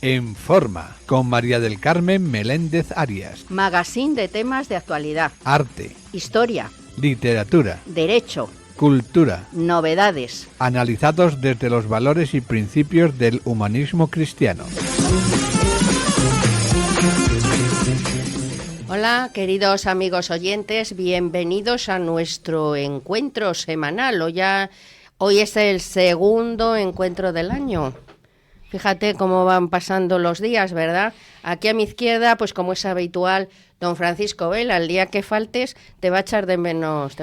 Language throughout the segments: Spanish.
En Forma, con María del Carmen Meléndez Arias. Magazine de temas de actualidad. Arte. Historia. Literatura. Derecho. Cultura. Novedades. Analizados desde los valores y principios del humanismo cristiano. Hola, queridos amigos oyentes, bienvenidos a nuestro encuentro semanal. Hoy es el segundo encuentro del año. Fíjate cómo van pasando los días, ¿verdad? Aquí a mi izquierda, pues como es habitual, don Francisco Vela. El día que faltes te van a echar de menos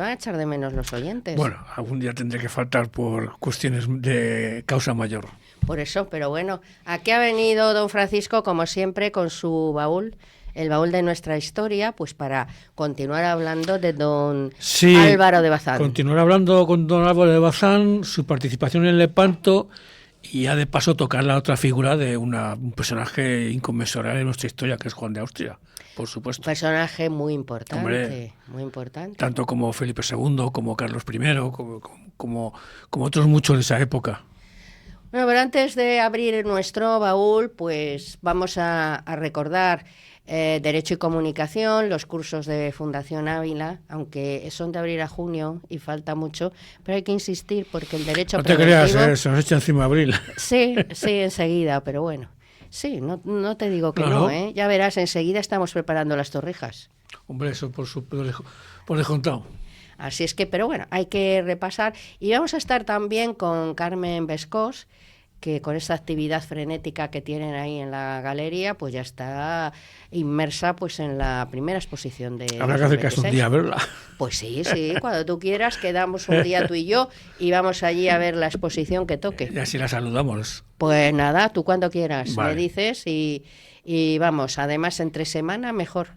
los oyentes. Bueno, algún día tendré que faltar por cuestiones de causa mayor. Por eso, pero bueno, aquí ha venido don Francisco, como siempre, con su baúl, el baúl de nuestra historia, pues para continuar hablando de don Álvaro de Bazán. Continuar hablando con don Álvaro de Bazán, su participación en Lepanto, y ya de paso tocar la otra figura de un personaje inconmensurable en nuestra historia, que es Juan de Austria, por supuesto. Un personaje muy importante, Hombre, muy importante. Tanto como Felipe II, como Carlos I, como otros muchos de esa época. Bueno, pero antes de abrir nuestro baúl, pues vamos a recordar Derecho y Comunicación, los cursos de Fundación Ávila, aunque son de abril a junio y falta mucho, pero hay que insistir porque el derecho no te creas, se nos echa encima abril. Sí, enseguida, pero bueno. Sí, no te digo que no, ¿eh? Ya verás, enseguida estamos preparando las torrijas. Hombre, eso por descontado. Así es que, pero bueno, hay que repasar. Y vamos a estar también con Carmen Bescós, que con esa actividad frenética que tienen ahí en la galería, pues ya está inmersa pues en la primera exposición de... Habrá que acercarse un día a verla. Pues sí, cuando tú quieras, quedamos un día tú y yo y vamos allí a ver la exposición que toque. Y así la saludamos. Pues nada, tú cuando quieras, vale. Me dices y vamos, además entre semana mejor.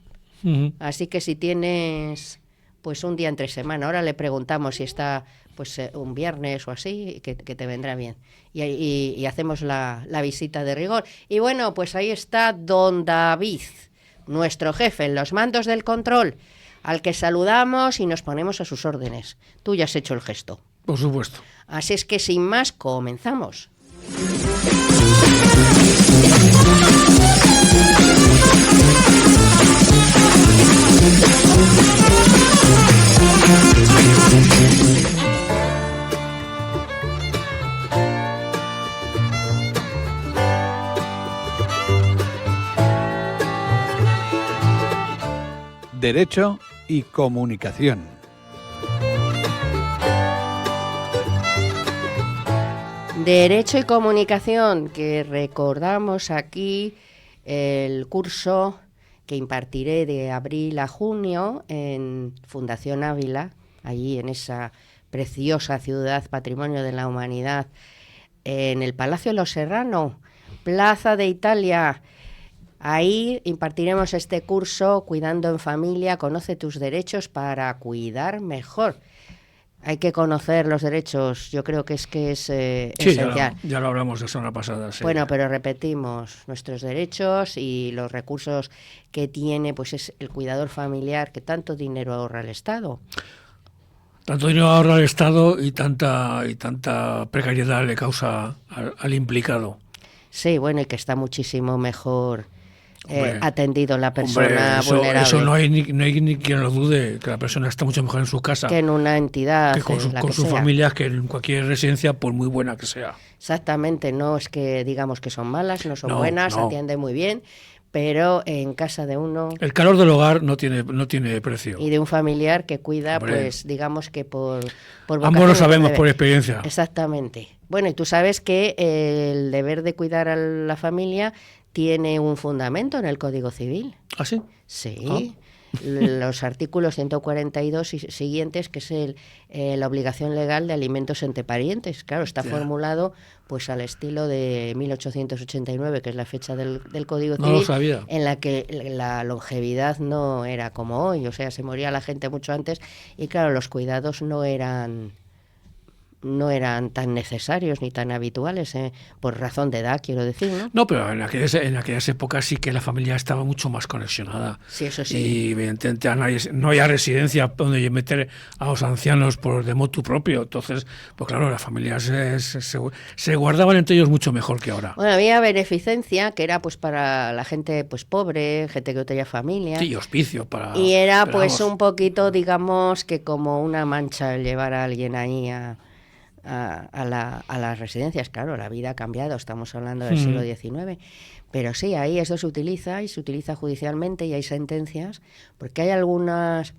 Uh-huh. Así que si tienes pues un día entre semana, ahora le preguntamos si está pues un viernes o así, que te vendrá bien. Y hacemos la visita de rigor. Y bueno, pues ahí está don David, nuestro jefe en los mandos del control, al que saludamos y nos ponemos a sus órdenes. Tú ya has hecho el gesto. Por supuesto. Así es que sin más, comenzamos. Derecho y Comunicación. Derecho y Comunicación, que recordamos aquí el curso que impartiré de abril a junio en Fundación Ávila, allí en esa preciosa ciudad, Patrimonio de la Humanidad, en el Palacio Los Serrano, Plaza de Italia. Ahí impartiremos este curso, Cuidando en Familia, conoce tus derechos para cuidar mejor. Hay que conocer los derechos, yo creo que es esencial. Ya lo hablamos la semana pasada. Sí. Bueno, pero repetimos, nuestros derechos y los recursos que tiene pues es el cuidador familiar, que tanto dinero ahorra el Estado. Tanto dinero ahorra el Estado y tanta precariedad le causa al implicado. Sí, bueno, y que está muchísimo mejor atendido la persona vulnerable. Eso no hay ni quien lo dude, que la persona está mucho mejor en su casa. Que en una entidad. Que con su familia, que en cualquier residencia, por muy buena que sea. Exactamente, no es que digamos que son malas, no son buenas, atienden muy bien, pero en casa de uno... El calor del hogar no tiene precio. Y de un familiar que cuida, pues digamos que por ambos lo sabemos por experiencia. Exactamente. Bueno, y tú sabes que el deber de cuidar a la familia tiene un fundamento en el Código Civil. ¿Ah, sí? Sí. Los artículos 142 y siguientes, que es la obligación legal de alimentos entre parientes. Claro, está formulado pues al estilo de 1889, que es la fecha del Código Civil, no lo sabía. En la que la longevidad no era como hoy, o sea, se moría la gente mucho antes y claro, los cuidados no eran no eran tan necesarios ni tan habituales, por razón de edad, quiero decir, ¿no? No, pero en aquellas épocas sí que la familia estaba mucho más conexionada. Sí, eso sí. Y evidentemente no había residencia donde meter a los ancianos por de motu propio. Entonces, pues claro, las familias se guardaban entre ellos mucho mejor que ahora. Bueno, había beneficencia, que era pues para la gente pues pobre, gente que no tenía familia. Sí, hospicio para... Y era pero pues vamos, un poquito, digamos, que como una mancha el llevar a alguien ahí a las residencias. Claro, la vida ha cambiado, estamos hablando del siglo XIX, pero sí, ahí eso se utiliza y se utiliza judicialmente y hay sentencias, porque hay algunos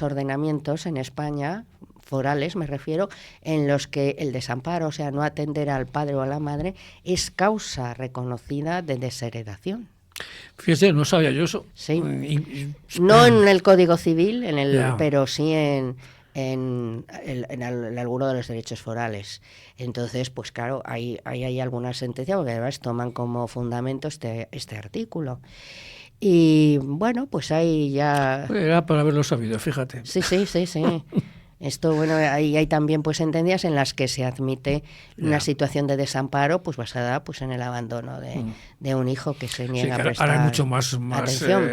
ordenamientos en España, forales me refiero, en los que el desamparo, o sea, no atender al padre o a la madre, es causa reconocida de desheredación. Fíjese, no sabía yo eso. Sí. No en el Código Civil, Ya. pero sí en alguno de los derechos forales. Entonces, pues claro, hay alguna sentencia, porque además toman como fundamento este artículo. Y bueno, pues ahí ya... Era para haberlo sabido, fíjate. Sí. Esto, bueno, hay también pues sentencias en las que se admite una situación de desamparo pues basada pues en el abandono de un hijo que se niega a prestar ahora es mucho más atención.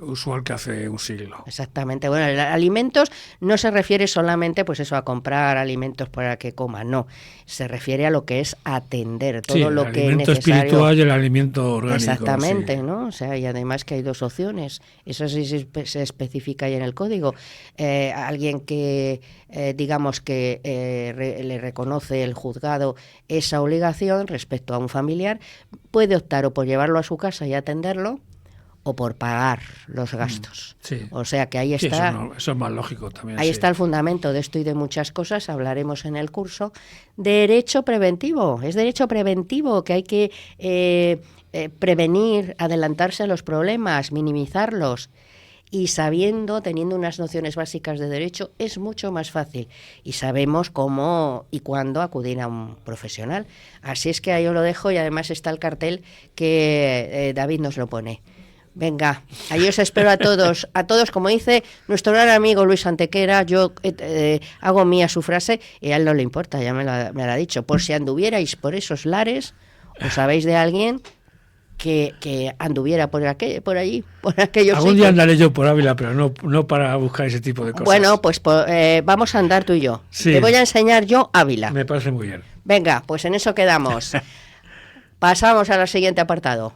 Usual que hace un siglo. Exactamente. Bueno, alimentos no se refiere solamente pues eso a comprar alimentos para que coman, no. Se refiere a lo que es atender todo lo que es necesario. El alimento espiritual y el alimento orgánico. Exactamente, sí. ¿no? O sea, y además que hay dos opciones. Eso sí se especifica ahí en el código. Alguien que digamos que le reconoce el juzgado esa obligación respecto a un familiar, puede optar o por llevarlo a su casa y atenderlo, o por pagar los gastos. Sí. O sea que ahí está... Eso es más lógico también. Ahí está el fundamento de esto y de muchas cosas, hablaremos en el curso. Derecho preventivo, es derecho preventivo, que hay que prevenir, adelantarse a los problemas, minimizarlos. Y teniendo unas nociones básicas de derecho, es mucho más fácil. Y sabemos cómo y cuándo acudir a un profesional. Así es que ahí os lo dejo y además está el cartel que David nos lo pone. Venga, ahí os espero a todos, como dice nuestro gran amigo Luis Antequera. Yo hago mía su frase y a él no le importa, ya me la ha dicho. Por si anduvierais por esos lares, o sabéis de alguien que anduviera por allí, por aquellos Algún sitios. día andaré yo por Ávila, pero no para buscar ese tipo de cosas. Bueno, pues vamos a andar tú y yo. Sí. Te voy a enseñar yo Ávila. Me parece muy bien. Venga, pues en eso quedamos. Pasamos al siguiente apartado.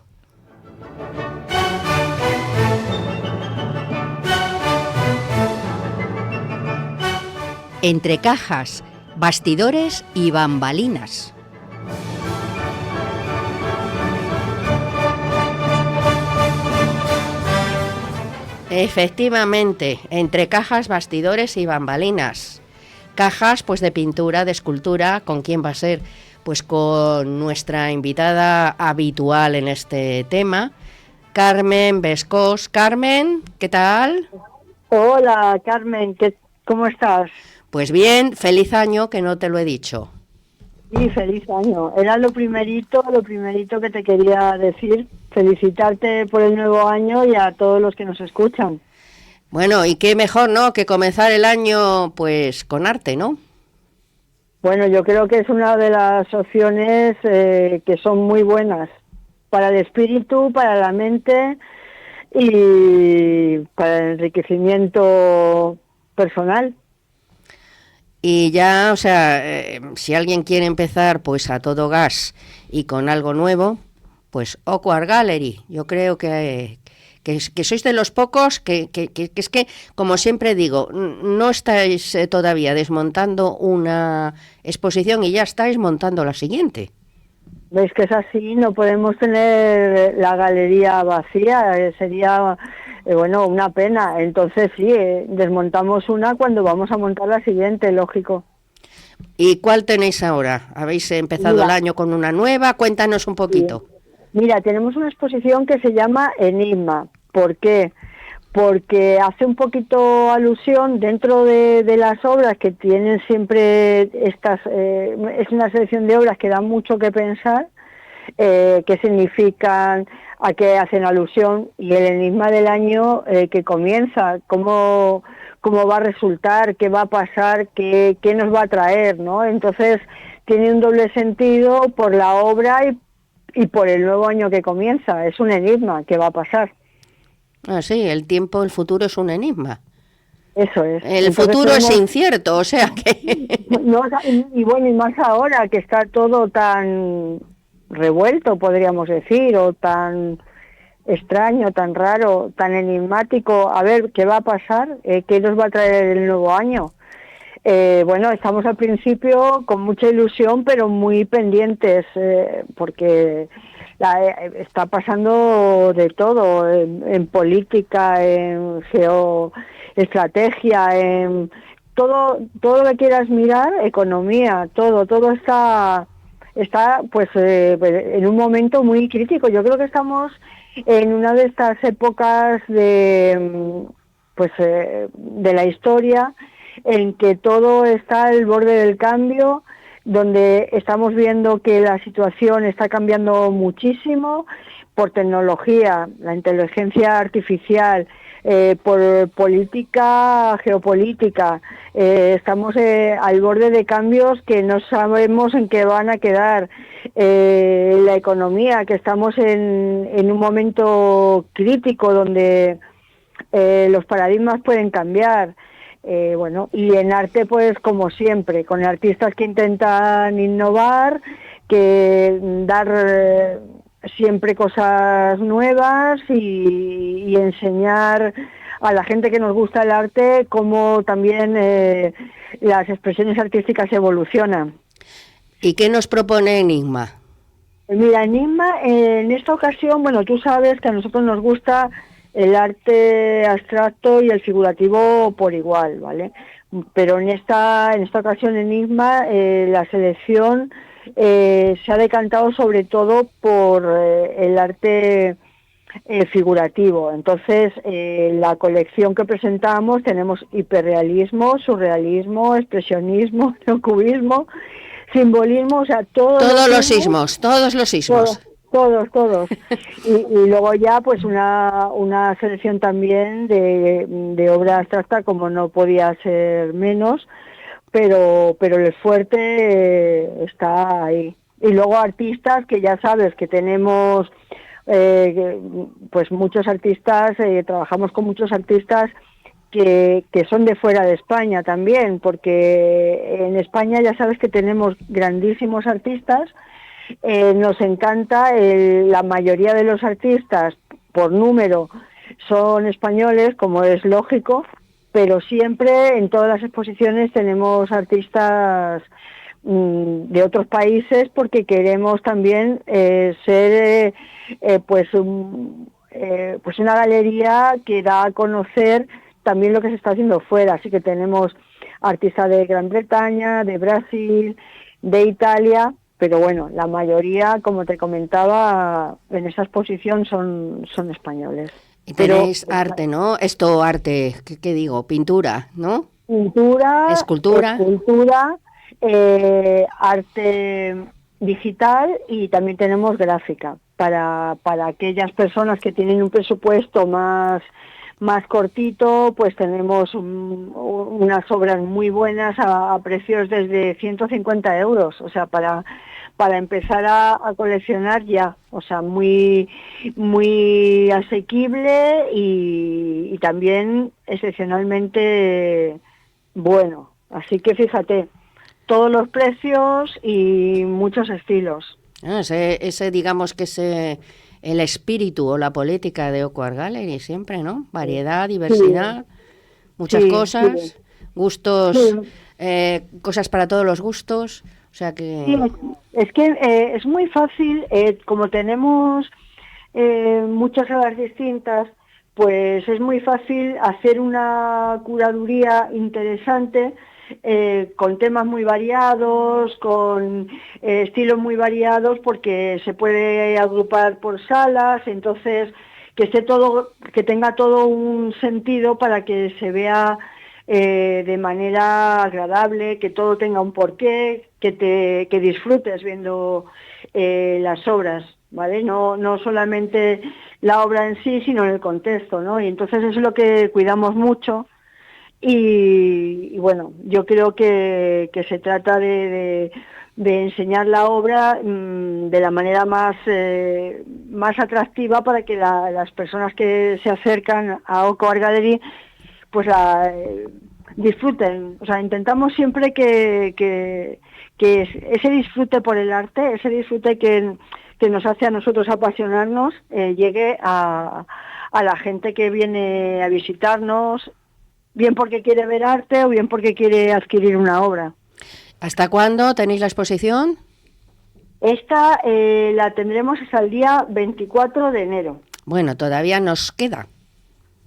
Entre cajas, bastidores y bambalinas. Efectivamente, entre cajas, bastidores y bambalinas. Cajas pues de pintura, de escultura. ¿Con quién va a ser? Pues con nuestra invitada habitual en este tema, Carmen Bescós. Carmen, ¿qué tal? Hola, Carmen, ¿cómo estás? Pues bien, feliz año, que no te lo he dicho. Sí, feliz año. Era lo primerito que te quería decir. Felicitarte por el nuevo año y a todos los que nos escuchan. Bueno, y qué mejor, ¿no?, que comenzar el año pues con arte, ¿no? Bueno, yo creo que es una de las opciones que son muy buenas para el espíritu, para la mente y para el enriquecimiento personal. Y ya, o sea, si alguien quiere empezar pues a todo gas y con algo nuevo, pues Oco Art Gallery. Yo creo que sois de los pocos que es que, como siempre digo, no estáis todavía desmontando una exposición y ya estáis montando la siguiente. ¿Veis que es así? No podemos tener la galería vacía, sería... bueno, una pena. Entonces sí, desmontamos una cuando vamos a montar la siguiente, lógico. ¿Y cuál tenéis ahora? ¿Habéis empezado el año con una nueva? Cuéntanos un poquito. Sí. Mira, tenemos una exposición que se llama Enigma. ¿Por qué? Porque hace un poquito alusión dentro de las obras que tienen siempre estas... es una selección de obras que dan mucho que pensar, qué significan, a qué hacen alusión, y el enigma del año que comienza, cómo cómo va a resultar, qué va a pasar, qué nos va a traer, ¿no? Entonces tiene un doble sentido por la obra y por el nuevo año que comienza. Es un enigma, ¿qué va a pasar? Ah, sí, el tiempo, el futuro es un enigma. Eso es. El Entonces futuro es tenemos, incierto, o sea que... no, y bueno, y más ahora que está todo tan revuelto, podríamos decir, o tan extraño, tan raro, tan enigmático. A ver, ¿qué va a pasar? ¿Qué nos va a traer el nuevo año? Bueno, estamos al principio con mucha ilusión, pero muy pendientes, porque está pasando de todo, en política, en geoestrategia, en todo lo que quieras mirar, economía, todo está pues en un momento muy crítico. Yo creo que estamos en una de estas épocas de la historia en que todo está al borde del cambio, donde estamos viendo que la situación está cambiando muchísimo por tecnología, la inteligencia artificial, por política, geopolítica. Estamos al borde de cambios que no sabemos en qué van a quedar. La economía, que estamos en un momento crítico donde los paradigmas pueden cambiar. Bueno, y en arte, pues como siempre, con artistas que intentan innovar, que dar siempre cosas nuevas y enseñar a la gente que nos gusta el arte cómo también las expresiones artísticas evolucionan. ¿Y qué nos propone Enigma? Mira, Enigma, en esta ocasión, bueno, tú sabes que a nosotros nos gusta el arte abstracto y el figurativo por igual, ¿vale? Pero en esta ocasión Enigma, la selección se ha decantado sobre todo por el arte figurativo. Entonces, la colección que presentamos tenemos hiperrealismo, surrealismo, expresionismo, cubismo, simbolismo, o sea, Todos los sismos. todos. Y luego ya pues una selección también de obra abstracta, como no podía ser menos, pero el fuerte está ahí. Y luego artistas que ya sabes que tenemos pues muchos artistas, trabajamos con muchos artistas que son de fuera de España también, porque en España ya sabes que tenemos grandísimos artistas. Nos encanta, la mayoría de los artistas por número son españoles, como es lógico, pero siempre en todas las exposiciones tenemos artistas de otros países, porque queremos también ser pues una galería que da a conocer también lo que se está haciendo fuera. Así que tenemos artistas de Gran Bretaña, de Brasil, de Italia, pero bueno, la mayoría, como te comentaba, en esa exposición son españoles. Y tenéis arte, ¿no? Arte, ¿qué digo? Pintura, ¿no? Pintura, escultura, arte digital, y también tenemos gráfica para aquellas personas que tienen un presupuesto más cortito. Pues tenemos unas obras muy buenas a precios desde 150 euros, o sea, para empezar a coleccionar ya, o sea, muy asequible y también excepcionalmente bueno. Así que fíjate, todos los precios y muchos estilos. Ese digamos que es el espíritu o la política de Oco Art Gallery siempre, ¿no? Variedad, diversidad, muchas cosas, gustos, cosas para todos los gustos, o sea que... Sí, es que es muy fácil, como tenemos muchas obras distintas, pues es muy fácil hacer una curaduría interesante, con temas muy variados, con estilos muy variados, porque se puede agrupar por salas. Entonces que tenga todo un sentido para que se vea de manera agradable, que todo tenga un porqué, que disfrutes viendo las obras, ¿vale? No solamente la obra en sí, sino el contexto, ¿no? Y entonces eso es lo que cuidamos mucho. y bueno, yo creo que se trata de enseñar la obra de la manera más atractiva para que las personas que se acercan a Oko Art Gallery pues disfruten. O sea, intentamos siempre que ese disfrute por el arte, ese disfrute que nos hace a nosotros apasionarnos, llegue a la gente que viene a visitarnos, bien porque quiere ver arte o bien porque quiere adquirir una obra. ¿Hasta cuándo tenéis la exposición? Esta la tendremos hasta el día 24 de enero. Bueno, todavía nos queda.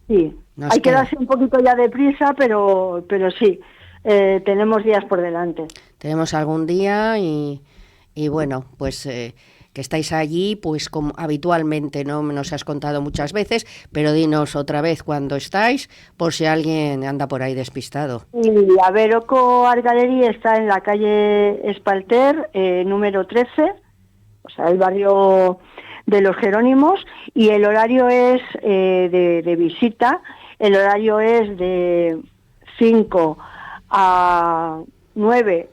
Sí, hay que darse un poquito ya de prisa, pero sí, tenemos días por delante. Tenemos algún día y bueno, pues que estáis allí, pues como habitualmente, ¿no? Nos has contado muchas veces, pero dinos otra vez cuándo estáis, por si alguien anda por ahí despistado. Y a ver, Oko Art Gallery está en la calle Espalter, número 13, o sea, el barrio de los Jerónimos, y el horario es de visita, el horario es de 5 a 9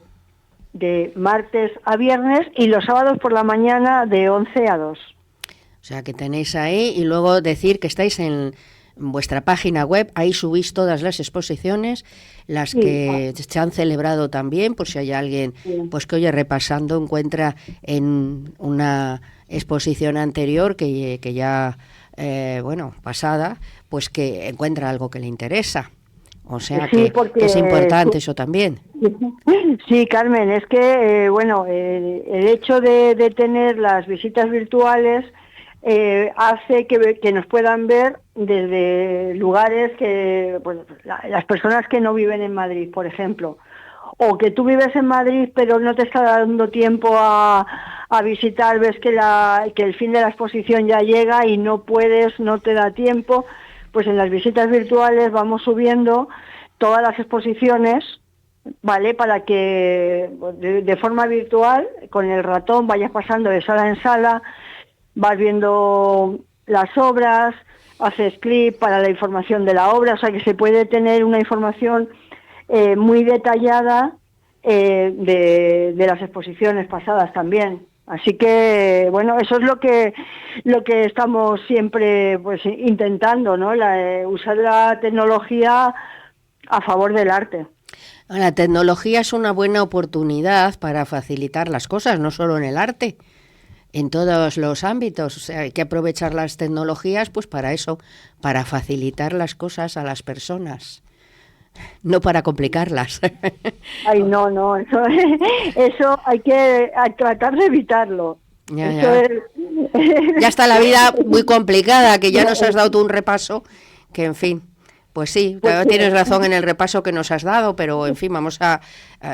de martes a viernes y los sábados por la mañana de 11 a 2. O sea, que tenéis ahí y luego decir que estáis en vuestra página web, ahí subís todas las exposiciones, las que se han celebrado también, por si hay alguien pues que oye repasando encuentra en una exposición anterior que ya, pasada, pues que encuentra algo que le interesa. O sea que es importante eso también. Sí, Carmen, es que, el hecho de tener las visitas virtuales hace que nos puedan ver desde lugares que, las personas que no viven en Madrid, por ejemplo, o que tú vives en Madrid pero no te está dando tiempo a visitar, ves que el fin de la exposición ya llega y no te da tiempo, pues en las visitas virtuales vamos subiendo todas las exposiciones, ¿vale? Para que de forma virtual, con el ratón, vayas pasando de sala en sala, vas viendo las obras, haces clic para la información de la obra, o sea que se puede tener una información muy detallada de las exposiciones pasadas también. Así que, bueno, eso es lo que estamos siempre pues intentando, ¿no? Usar la tecnología a favor del arte. La tecnología es una buena oportunidad para facilitar las cosas, no solo en el arte, en todos los ámbitos. O sea, hay que aprovechar las tecnologías pues para eso, para facilitar las cosas a las personas, no para complicarlas. Ay, no, eso hay que tratar de evitarlo. Ya está la vida muy complicada, que ya nos has dado tú un repaso, que en fin, pues sí, tienes razón en el repaso que nos has dado, pero en fin, vamos a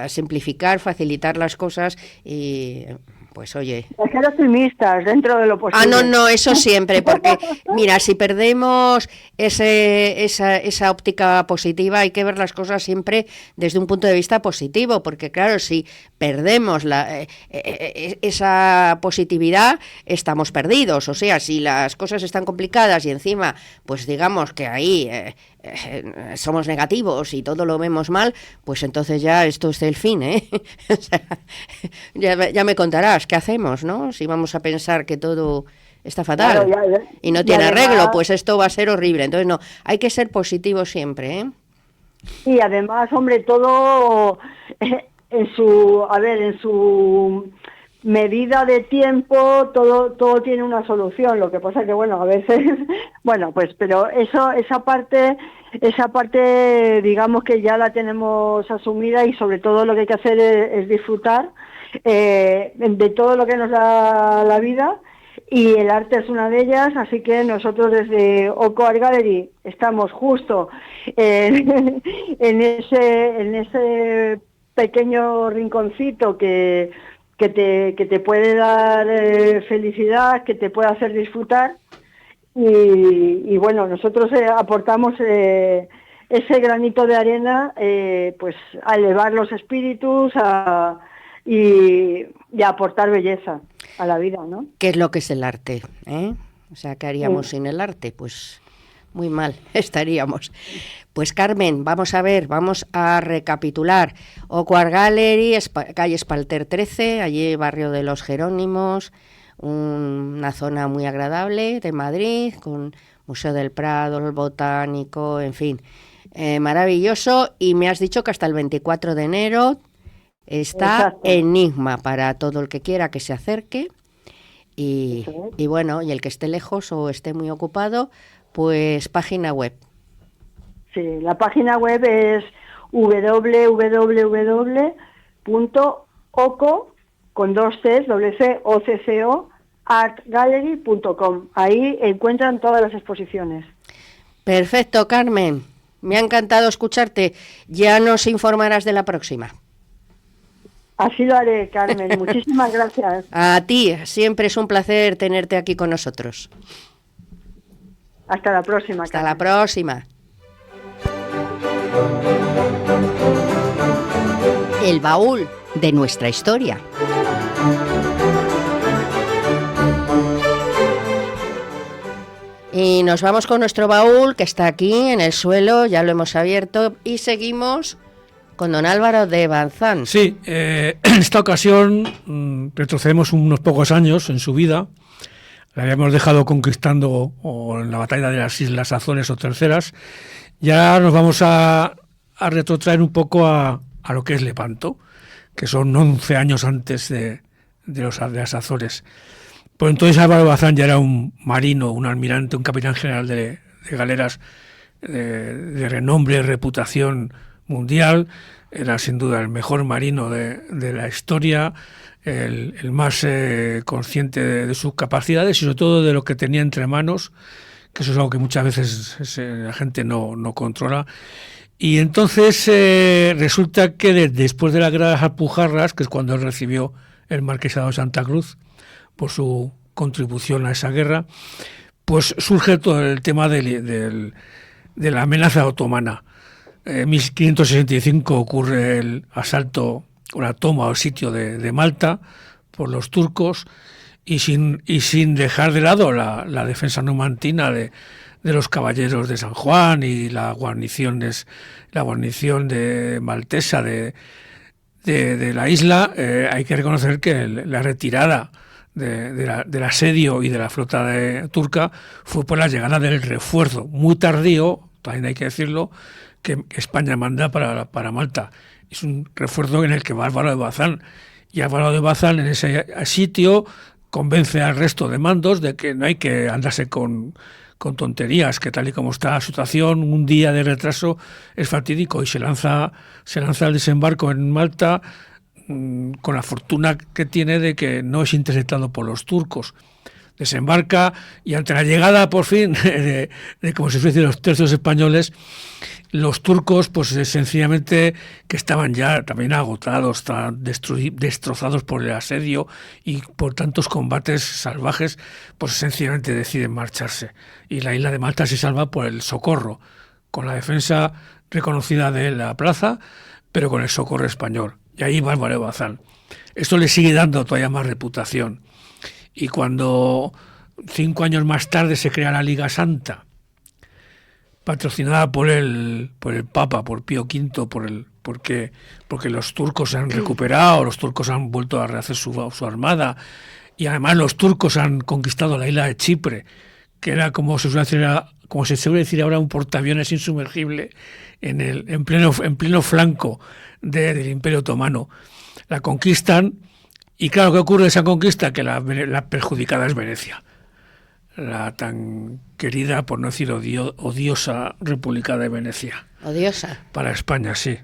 simplificar, facilitar las cosas y... Pues oye... Ser optimistas dentro de lo posible. No, eso siempre, porque mira, si perdemos esa óptica positiva, hay que ver las cosas siempre desde un punto de vista positivo, porque claro, si perdemos esa positividad, estamos perdidos. O sea, si las cosas están complicadas y encima, pues digamos que ahí somos negativos y todo lo vemos mal, pues entonces ya esto es el fin, ¿eh? O sea, ya me contarás qué hacemos, ¿no? Si vamos a pensar que todo está fatal y no tiene arreglo, pues esto va a ser horrible. Entonces no, hay que ser positivo siempre, ¿eh? Y además, hombre, todo en su medida de tiempo, todo tiene una solución. Lo que pasa que, bueno, a veces, pero esa parte, digamos que ya la tenemos asumida y sobre todo lo que hay que hacer es disfrutar de todo lo que nos da la vida, y el arte es una de ellas, así que nosotros desde Oko Art Gallery estamos justo en ese pequeño rinconcito que te puede dar felicidad, que te puede hacer disfrutar, y bueno, nosotros aportamos ese granito de arena pues a elevar los espíritus y aportar belleza a la vida, ¿no? ¿Qué es lo que es el arte? O sea, ¿qué haríamos sin el arte? Pues muy mal estaríamos. Pues Carmen, vamos a recapitular. Ocuar Gallery, calle Espalter 13, allí barrio de los Jerónimos, una zona muy agradable de Madrid, con Museo del Prado, el Botánico, en fin, maravilloso. Y me has dicho que hasta el 24 de enero está Exacto. Enigma para todo el que quiera que se acerque. Y bueno, y el que esté lejos o esté muy ocupado, pues página web. Sí, la página web es www.oco, con dos Cs, occo, artgallery.com. Ahí encuentran todas las exposiciones. Perfecto, Carmen. Me ha encantado escucharte. Ya nos informarás de la próxima. Así lo haré, Carmen. Muchísimas gracias. A ti, siempre es un placer tenerte aquí con nosotros. Hasta la próxima. Hasta Carmen. la próxima. El baúl de nuestra historia. Y nos vamos con nuestro baúl, que está aquí en el suelo, ya lo hemos abierto, y seguimos con don Álvaro de Bazán. Sí, en esta ocasión retrocedemos unos pocos años en su vida. La habíamos dejado conquistando o en la batalla de las Islas Azores o Terceras. Ya nos vamos a retrotraer un poco a lo que es Lepanto, que son 11 años antes de las Azores. Por entonces Álvaro Bazán ya era un marino, un almirante, un capitán general de galeras de renombre y reputación mundial. Era sin duda el mejor marino de la historia, el más consciente de sus capacidades y sobre todo de lo que tenía entre manos, que eso es algo que muchas veces la gente no controla. Y entonces resulta que después de la guerra de las Alpujarras, que es cuando él recibió el marquesado de Santa Cruz por su contribución a esa guerra, pues surge todo el tema de la amenaza otomana. En 1565 ocurre el asalto o la toma o sitio de Malta por los turcos y sin dejar de lado la defensa numantina de los caballeros de San Juan y la guarnición de maltesa de la isla. Hay que reconocer que la retirada del asedio y de la flota turca fue por la llegada del refuerzo, muy tardío, también hay que decirlo, que España manda para Malta. Es un refuerzo en el que va Álvaro de Bazán, y Álvaro de Bazán en ese sitio convence al resto de mandos de que no hay que andarse con tonterías, que tal y como está la situación, un día de retraso es fatídico, y se lanza al desembarco en Malta con la fortuna que tiene de que no es interceptado por los turcos. Desembarca y ante la llegada por fin de como se dice, los tercios españoles, los turcos pues sencillamente, que estaban ya también agotados, destrozados por el asedio y por tantos combates salvajes, pues sencillamente deciden marcharse, y la isla de Malta se salva por el socorro, con la defensa reconocida de la plaza, pero con el socorro español. Y ahí va Álvaro de Bazán. Esto le sigue dando todavía más reputación. Y cuando 5 años más tarde se crea la Liga Santa, patrocinada por el Papa, por Pío V, porque los turcos se han recuperado, los turcos han vuelto a rehacer su armada, y además los turcos han conquistado la isla de Chipre, que era, como se suele decir ahora, un portaaviones insumergible en pleno flanco del Imperio Otomano. La conquistan. Y claro, ¿qué ocurre esa conquista? Que la perjudicada es Venecia, la tan querida, por no decir odiosa, República de Venecia. Odiosa. Para España, sí.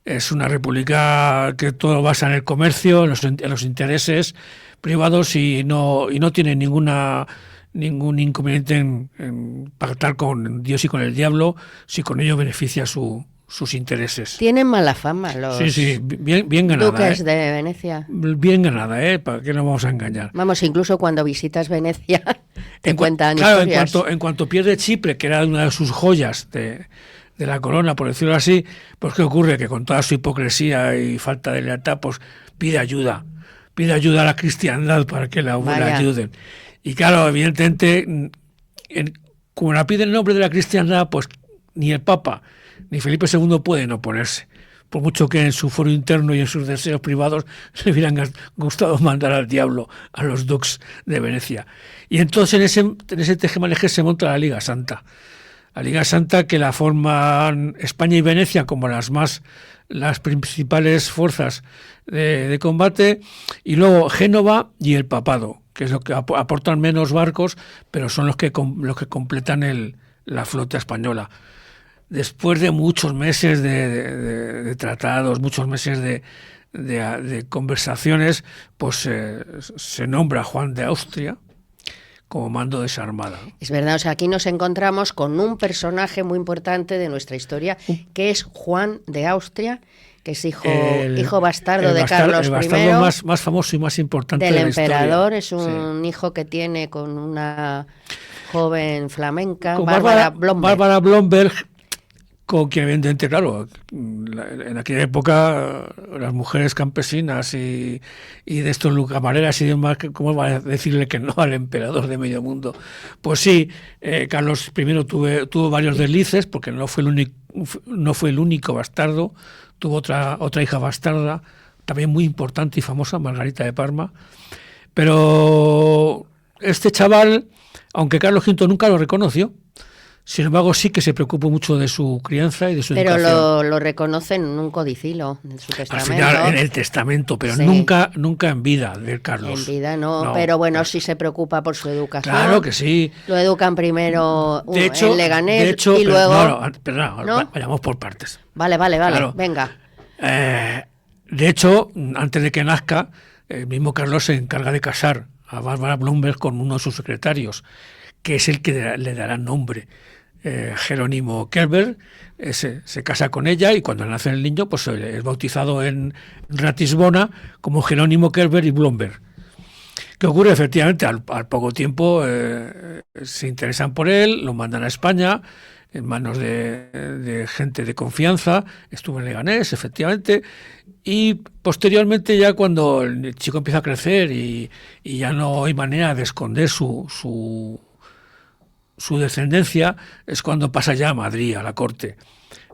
Es una república que todo basa en el comercio, en los intereses privados, y no tiene ningún inconveniente en pactar con Dios y con el diablo, si con ello beneficia sus intereses. Tienen mala fama los Sí, bien ganada. duques de Venecia. Bien ganada, ¿para qué nos vamos a engañar? Vamos, incluso cuando visitas Venecia te cuentan claro, historias. en cuanto pierde Chipre, que era una de sus joyas de la corona, por decirlo así, pues ¿qué ocurre? Que con toda su hipocresía y falta de lealtad, pues pide ayuda a la cristiandad para que la ayuden. Y claro, evidentemente, como la pide en nombre de la cristiandad, pues ni el Papa ni Felipe II pueden oponerse, por mucho que en su foro interno y en sus deseos privados le hubieran gustado mandar al diablo a los dux de Venecia. Y entonces en ese tejemaneje se monta la Liga Santa. La Liga Santa, que la forman España y Venecia como las principales fuerzas de combate, y luego Génova y el Papado, que es lo que aportan menos barcos, pero son los que completan la flota española. Después de muchos meses de tratados, muchos meses de conversaciones, pues se nombra a Juan de Austria como mando de esa armada. Es verdad, o sea, aquí nos encontramos con un personaje muy importante de nuestra historia, que es Juan de Austria, que es hijo bastardo de Carlos I. El bastardo más famoso y más importante del de la emperador. historia. Es un hijo que tiene con una joven flamenca, con Bárbara Blomberg. Bárbara Blomberg, con quien evidentemente, claro, en aquella época las mujeres campesinas y de estos camareras y demás, ¿cómo va a decirle que no al emperador de medio mundo? Pues sí, Carlos I tuvo varios deslices, porque no fue el único bastardo, tuvo otra hija bastarda, también muy importante y famosa, Margarita de Parma, pero este chaval, aunque Carlos V nunca lo reconoció, sin embargo, sí que se preocupó mucho de su crianza y de su educación. Pero lo reconoce en un codicilo, en su testamento. Al final, en el testamento, pero sí. nunca en vida de Carlos. En vida no, pero bueno, sí se preocupa por su educación. Claro que sí. Lo educan primero en Leganés de hecho, y luego... ¿no? Vayamos por partes. Vale, claro. Venga. De hecho, antes de que nazca, el mismo Carlos se encarga de casar a Bárbara Blomberg con uno de sus secretarios, que es el que le dará nombre. Jerónimo Kerber se casa con ella, y cuando nace el niño pues es bautizado en Ratisbona como Jerónimo Kerber y Blomberg. ¿Qué ocurre? Efectivamente, al poco tiempo se interesan por él, lo mandan a España en manos de gente de confianza. Estuvo en Leganés, efectivamente, y posteriormente, ya cuando el chico empieza a crecer y ya no hay manera de esconder su descendencia, es cuando pasa ya a Madrid, a la corte,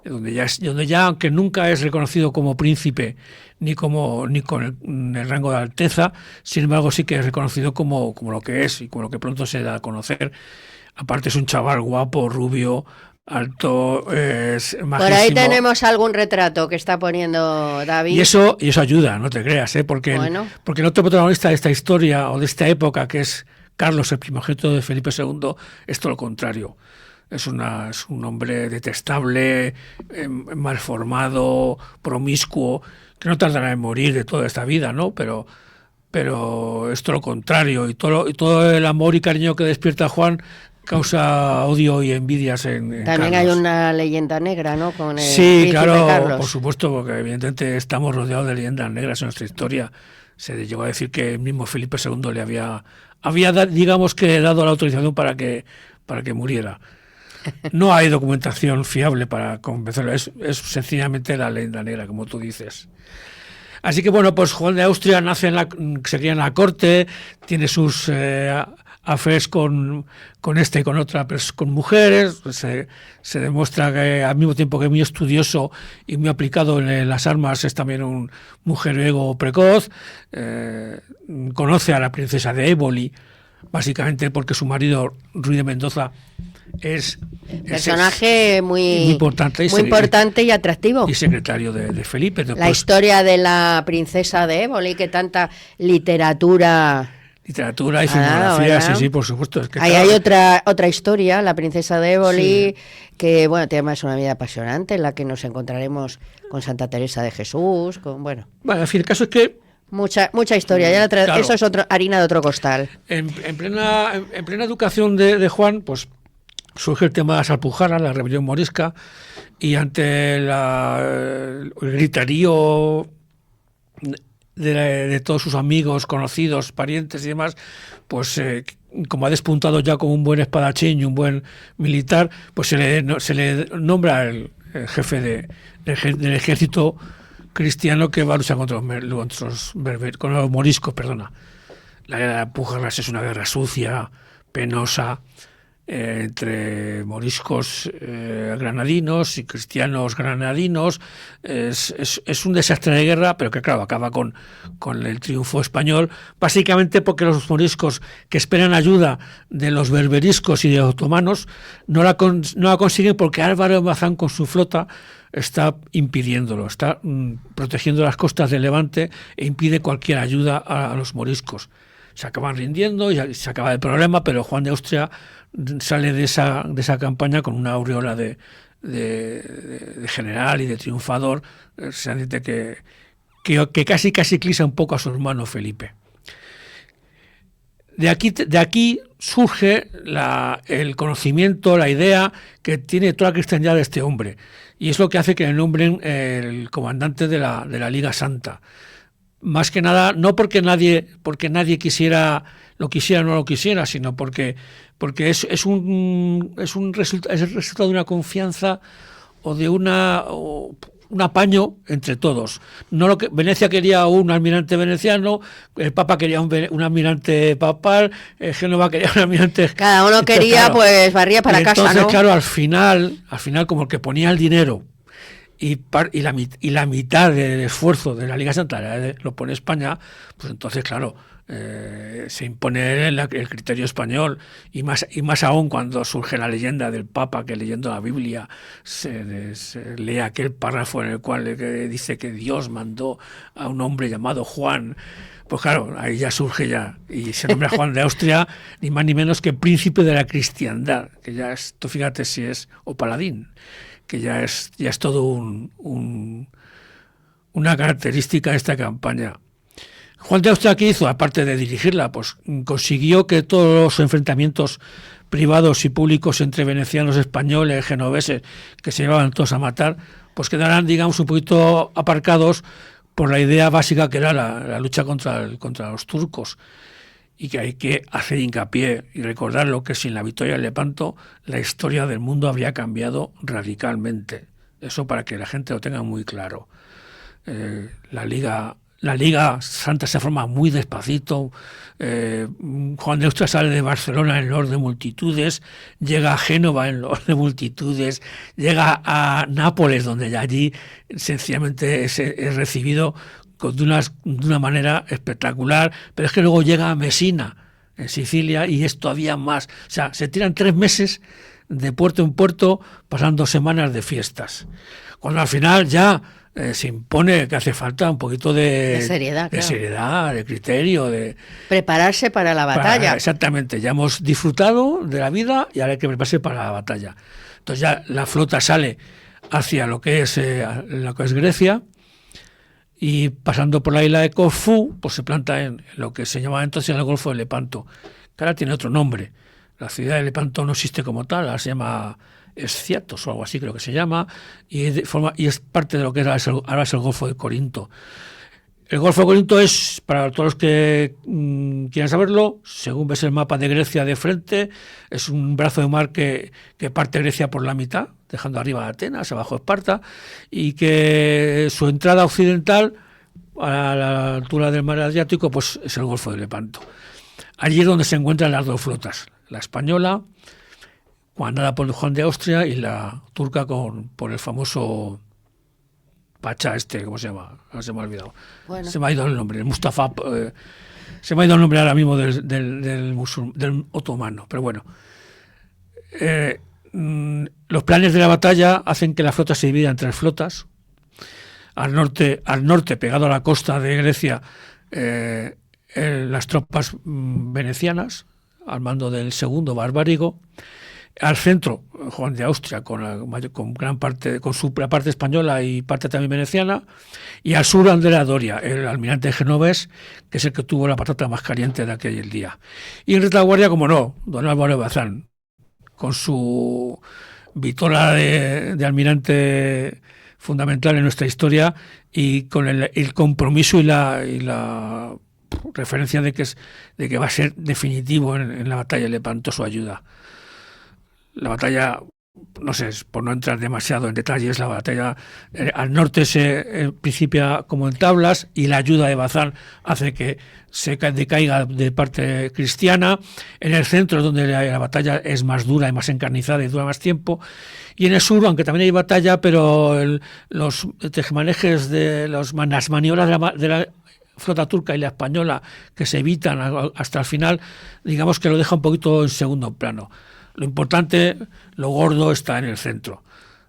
donde ya, aunque nunca es reconocido como príncipe ni con el rango de alteza, sin embargo sí que es reconocido como lo que es y como lo que pronto se da a conocer. Aparte es un chaval guapo, rubio, alto, es majísimo. Por ahí tenemos algún retrato que está poniendo David. Y eso ayuda, no te creas, porque el otro protagonista de esta historia o de esta época, que es Carlos, el primogénito de Felipe II, es todo lo contrario. Es un hombre detestable, mal formado, promiscuo, que no tardará en morir de toda esta vida, ¿no? Pero es todo lo contrario, y todo el amor y cariño que despierta Juan causa odio y envidias en También Carlos. Hay una leyenda negra, ¿no? Con el sí, claro, Carlos. Por supuesto, porque evidentemente estamos rodeados de leyendas negras en nuestra historia. Se llegó a decir que el mismo Felipe II le había digamos que dado la autorización para que muriera. No hay documentación fiable para convencerlo, es sencillamente la leyenda negra, como tú dices. Así que bueno, pues Juan de Austria se cría en la corte, tiene sus affairs con esta y con otra, pues con mujeres. Se demuestra que al mismo tiempo que es muy estudioso y muy aplicado en las armas, es también un mujeriego precoz. Conoce a la princesa de Éboli, básicamente porque su marido, Ruy de Mendoza, es personaje muy importante y atractivo. Y secretario de Felipe. La historia de la princesa de Éboli, que tanta literatura y filmografía, sí, por supuesto. Es que hay otra historia, la princesa de Éboli, que bueno, tiene más una vida apasionante, en la que nos encontraremos con Santa Teresa de Jesús, bueno, en fin, el caso es que mucha historia, claro. Eso es harina de otro costal. En plena educación de Juan, pues surge el tema de las Alpujarras, la rebelión morisca, y ante el griterío de todos sus amigos, conocidos, parientes y demás, pues como ha despuntado ya como un buen espadachín y un buen militar, pues se le nombra el jefe del ejército cristiano que va a luchar con los moriscos. La guerra de Alpujarras es una guerra sucia, penosa, entre moriscos granadinos y cristianos granadinos. Es un desastre de guerra, pero que claro, acaba con el triunfo español, básicamente porque los moriscos que esperan ayuda de los berberiscos y de los otomanos no la consiguen, porque Álvaro de Bazán con su flota está impidiéndolo, está protegiendo las costas de Levante e impide cualquier ayuda a los moriscos. Se acaban rindiendo y se acaba el problema, pero Juan de Austria sale de esa campaña con una aureola de general y de triunfador. Se dice que casi eclipsa un poco a su hermano Felipe. De aquí surge el conocimiento, la idea que tiene toda la cristiandad de este hombre, y es lo que hace que le nombren el comandante de la Liga Santa. Más que nada, no porque nadie lo quisiera o no lo quisiera, sino porque es el resultado de una confianza o de un apaño entre todos. No lo que Venecia quería un almirante veneciano, el Papa quería un almirante papal, Génova quería un almirante. Cada uno quería, claro, pues barría para casa, ¿no? Entonces, claro, al final como el que ponía el dinero y la mitad del esfuerzo de la Liga Santa lo pone España, pues entonces, claro, se impone el criterio español, y más aún cuando surge la leyenda del Papa que, leyendo la Biblia, se lee aquel párrafo en el cual dice que Dios mandó a un hombre llamado Juan. Pues claro, ahí ya surge y se nombra Juan de Austria, ni más ni menos que príncipe de la cristiandad, que ya es, tú fíjate si es, o paladín, que ya es todo una característica de esta campaña. Juan de Austria, ¿qué hizo? Aparte de dirigirla, pues consiguió que todos los enfrentamientos privados y públicos entre venecianos, españoles, genoveses, que se llevaban todos a matar, pues quedaran, digamos, un poquito aparcados por la idea básica que era la lucha contra los turcos, y que hay que hacer hincapié y recordarlo, que sin la victoria de Lepanto la historia del mundo habría cambiado radicalmente. Eso para que la gente lo tenga muy claro. La Liga Santa se forma muy despacito. Juan de Austria sale de Barcelona en loor de multitudes, llega a Génova en loor de multitudes, llega a Nápoles, donde ya allí sencillamente es recibido de una manera espectacular, pero es que luego llega a Mesina, en Sicilia, y es todavía más. O sea, se tiran 3 meses de puerto en puerto, pasando semanas de fiestas. Cuando al final ya se impone que hace falta un poquito de seriedad, de seriedad, de criterio, de prepararse para la batalla. Exactamente, ya hemos disfrutado de la vida y ahora hay que prepararse para la batalla. Entonces ya la flota sale hacia lo que es Grecia, y pasando por la isla de Corfú, pues se planta en lo que se llamaba entonces el Golfo de Lepanto, que ahora tiene otro nombre. La ciudad de Lepanto no existe como tal, ahora se llama Esciatos o algo así, creo que se llama, y es parte de lo que ahora es el Golfo de Corinto. El Golfo de Corinto es, para todos los que quieran saberlo, según ves el mapa de Grecia de frente, es un brazo de mar que parte Grecia por la mitad, dejando arriba Atenas, abajo Esparta, y que su entrada occidental, a la altura del mar Adriático, pues es el Golfo de Lepanto. Allí es donde se encuentran las dos flotas, la española, comandada por Juan de Austria, y la turca por el famoso Pacha ¿cómo se llama? Ahora se me ha olvidado. Bueno. Se me ha ido el nombre, el Mustafa, se me ha ido el nombre ahora mismo del otomano, pero bueno. Los planes de la batalla hacen que la flota se divida en 3 flotas. Al norte, pegado a la costa de Grecia, las tropas venecianas, al mando del segundo Barbárigo. Al centro, Juan de Austria, con gran parte, con su parte española y parte también veneciana, y al sur Andrea Doria, el almirante genovés, que es el que tuvo la patata más caliente de aquel día. Y en retaguardia, como no, don Álvaro de Bazán, con su vitola de almirante fundamental en nuestra historia, y con el compromiso y la referencia de que va a ser definitivo en la batalla de Lepanto su ayuda. La batalla no sé, por no entrar demasiado en detalles, la batalla al norte se principia como en tablas y la ayuda de Bazán hace que se decaiga de parte cristiana. En el centro es donde la batalla es más dura y más encarnizada y dura más tiempo. Y en el sur, aunque también hay batalla, pero los tejemanejes de las maniobras de la flota turca y la española que se evitan hasta el final, digamos que lo deja un poquito en segundo plano. Lo importante, lo gordo, está en el centro,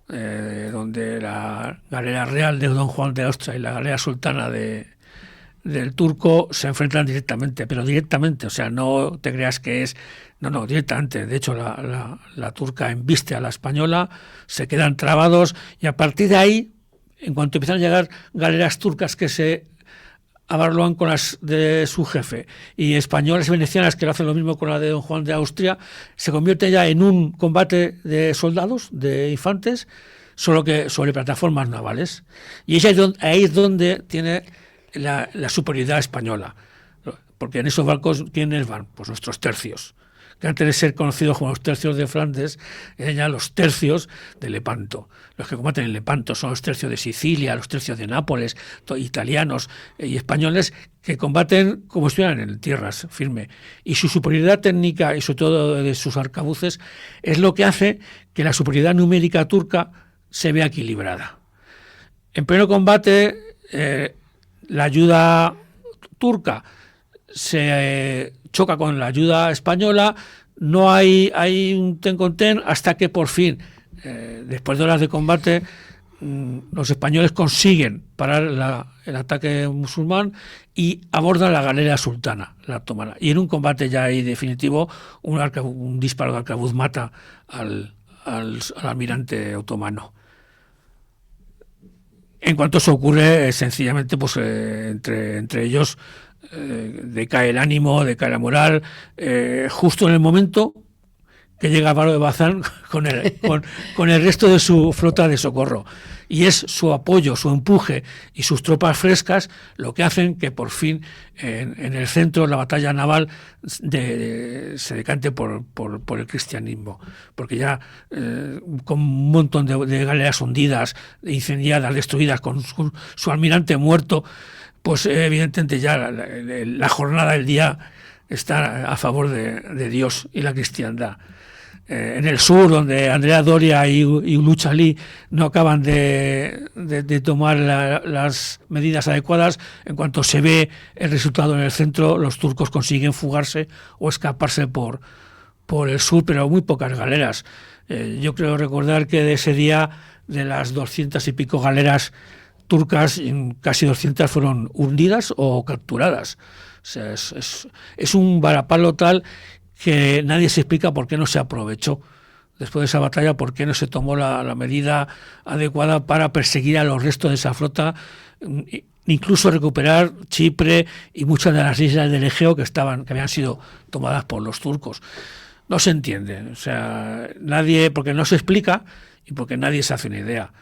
donde la galera real de Don Juan de Austria y la galera sultana del turco se enfrentan directamente, pero directamente, o sea, no te creas que es... No, directamente. De hecho, la turca embiste a la española, se quedan trabados y a partir de ahí, en cuanto empiezan a llegar galeras turcas que se abarloan con las de su jefe y españolas y venecianas que lo hacen lo mismo con la de Don Juan de Austria, se convierte ya en un combate de soldados, de infantes, solo que sobre plataformas navales. Y ahí es donde tiene la superioridad española, porque en esos barcos, ¿quiénes van? Pues nuestros tercios, que antes de ser conocidos como los tercios de Flandes, eran ya los tercios de Lepanto. Los que combaten en Lepanto son los tercios de Sicilia, los tercios de Nápoles, italianos y españoles, que combaten como si estuvieran en tierras firme. Y su superioridad técnica y sobre todo de sus arcabuces es lo que hace que la superioridad numérica turca se vea equilibrada. En pleno combate, la ayuda turca se choca con la ayuda española, no hay un ten con ten hasta que por fin, después de horas de combate, los españoles consiguen parar el ataque musulmán y abordan la galera sultana, la otomana. Y en un combate ya ahí definitivo, un disparo de arcabuz mata al almirante otomano. En cuanto eso ocurre, sencillamente, pues entre ellos decae el ánimo, decae la moral, justo en el momento que llega Álvaro de Bazán con el resto de su flota de socorro. Y es su apoyo, su empuje y sus tropas frescas lo que hacen que por fin en el centro la batalla naval se decante por el cristianismo. Porque ya con un montón de galeras hundidas, incendiadas, destruidas, con su almirante muerto, pues evidentemente ya la jornada del día está a favor de Dios y la cristiandad. En el sur, donde Andrea Doria y Lucha Lee no acaban de tomar las medidas adecuadas, en cuanto se ve el resultado en el centro, los turcos consiguen fugarse o escaparse por el sur, pero muy pocas galeras. Yo creo recordar que de ese día, de las 200 y pico galeras turcas, casi 200 fueron hundidas o capturadas. O sea, es un varapalo tal que nadie se explica por qué no se aprovechó después de esa batalla, por qué no se tomó la medida adecuada para perseguir a los restos de esa flota, incluso recuperar Chipre y muchas de las islas del Egeo que habían sido tomadas por los turcos. No se entiende, o sea, nadie, porque no se explica y porque nadie se hace una idea.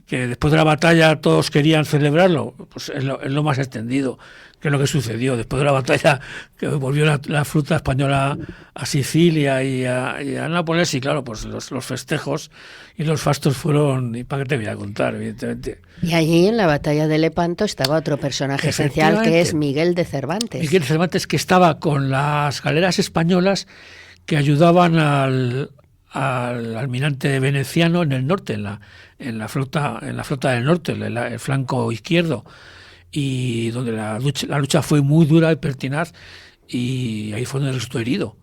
Que después de la batalla todos querían celebrarlo, pues es lo más extendido, que es lo que sucedió. Después de la batalla que volvió la flota española a Sicilia y a Nápoles, y claro, pues los festejos y los fastos fueron, y para qué te voy a contar, evidentemente. Y allí en la batalla de Lepanto estaba otro personaje esencial, que es Miguel de Cervantes. Miguel de Cervantes, que estaba con las galeras españolas que ayudaban al almirante veneciano en el norte, en la flota del norte, el flanco izquierdo, y donde la lucha fue muy dura y pertinaz, y ahí fue donde resultó herido.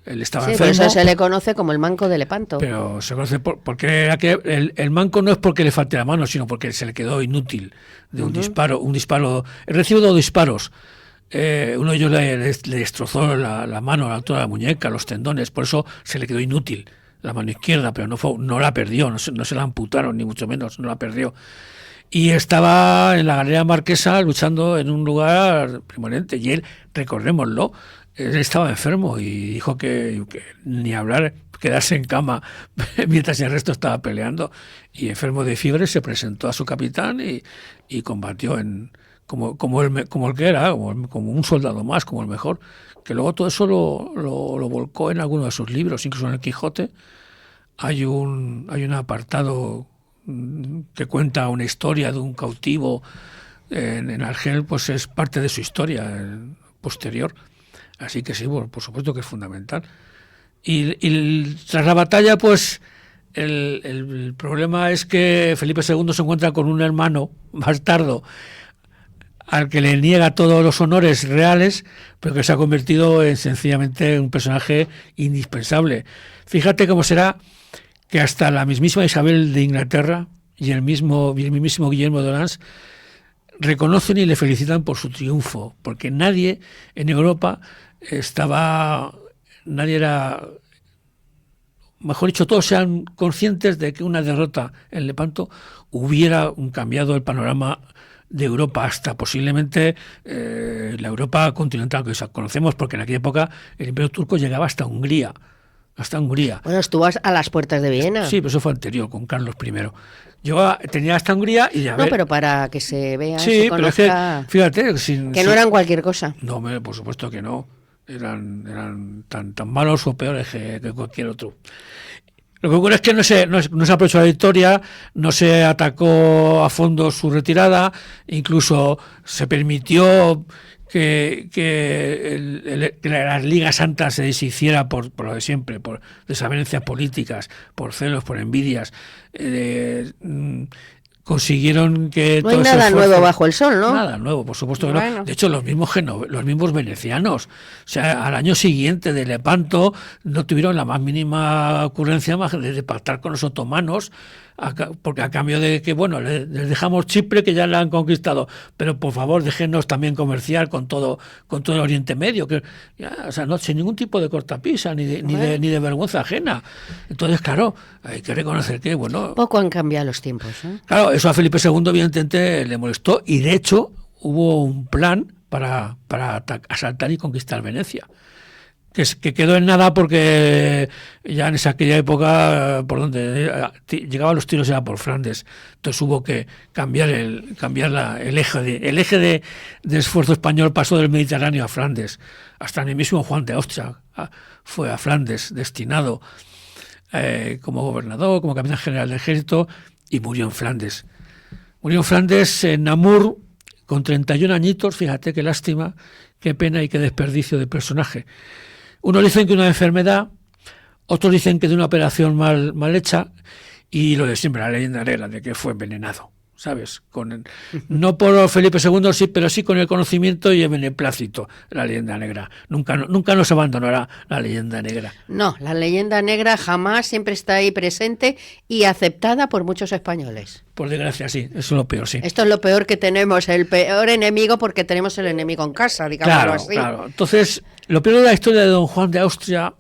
Él estaba enfermo. Por eso se le conoce como el manco de Lepanto. Pero se conoce porque era que el manco no es porque le falte la mano, sino porque se le quedó inútil de un disparo. Él recibió 2 disparos. Uno de ellos le destrozó la mano a la altura de la muñeca, los tendones, por eso se le quedó inútil la mano izquierda, pero no la perdió, no se la amputaron, ni mucho menos, no la perdió. Y estaba en la Galera Marquesa luchando en un lugar preeminente, y él, recordémoslo, él estaba enfermo y dijo que ni hablar, quedarse en cama mientras el resto estaba peleando, y enfermo de fiebre se presentó a su capitán y combatió como el que era, como un soldado más, como el mejor, que luego todo eso lo volcó en alguno de sus libros, incluso en el Quijote, hay un apartado que cuenta una historia de un cautivo en Argel, pues es parte de su historia posterior. Así que sí, bueno, por supuesto que es fundamental. Y tras la batalla, pues el problema es que Felipe II se encuentra con un hermano bastardo al que le niega todos los honores reales, pero que se ha convertido en sencillamente un personaje indispensable. Fíjate cómo será que hasta la mismísima Isabel de Inglaterra y el mismísimo Guillermo de Orleans reconocen y le felicitan por su triunfo, porque nadie en Europa mejor dicho, todos sean conscientes de que una derrota en Lepanto hubiera cambiado el panorama de Europa hasta posiblemente la Europa continental que conocemos, porque en aquella época el Imperio Turco llegaba hasta Hungría. Bueno, estuvo a las puertas de Viena. Sí, pero eso fue anterior, con Carlos I. Tenía hasta Hungría y ya. No, pero para que se vea, sí, se conozca, pero es que, fíjate, que no eran cualquier cosa. No, por supuesto que no. Eran tan malos o peores que cualquier otro. Lo que ocurre es que no se aprovechó la victoria, no se atacó a fondo su retirada, incluso se permitió que la Liga Santa se deshiciera por lo de siempre, por desavenencias políticas, por celos, por envidias. Consiguieron que no hay nada nuevo bajo el sol, ¿no? Nada nuevo, por supuesto que no. De hecho, los mismos venecianos, o sea, al año siguiente de Lepanto no tuvieron la más mínima ocurrencia más de pactar con los otomanos, porque a cambio de que, bueno, les dejamos Chipre, que ya la han conquistado, pero por favor déjenos también comerciar con todo el Oriente Medio, que o sea, no sin ningún tipo de cortapisa ni de vergüenza ajena. Entonces, claro, hay que reconocer que, bueno, poco han cambiado los tiempos, ¿eh? Claro, eso a Felipe II evidentemente le molestó, y de hecho hubo un plan para asaltar y conquistar Venecia, que quedó en nada, porque ya en aquella época por donde llegaban los tiros era por Flandes. Entonces hubo que cambiar el eje de esfuerzo español. Pasó del Mediterráneo a Flandes. Hasta el mismo Juan de Austria fue a Flandes destinado como gobernador, como capitán general del ejército, y murió en Flandes. En Namur, con 31 añitos. Fíjate qué lástima, qué pena y qué desperdicio de personaje. Unos dicen que una enfermedad, otros dicen que de una operación mal hecha, y lo de siempre, la leyenda negra de que fue envenenado, ¿sabes? No por Felipe II, sí, pero sí con el conocimiento y el beneplácito, la leyenda negra. Nunca nos abandonará la leyenda negra. No, la leyenda negra jamás, siempre está ahí presente y aceptada por muchos españoles. Por desgracia, sí, eso es lo peor, sí. Esto es lo peor que tenemos, el peor enemigo, porque tenemos el enemigo en casa, digámoslo así. Claro. Entonces, lo peor de la historia de don Juan de Austria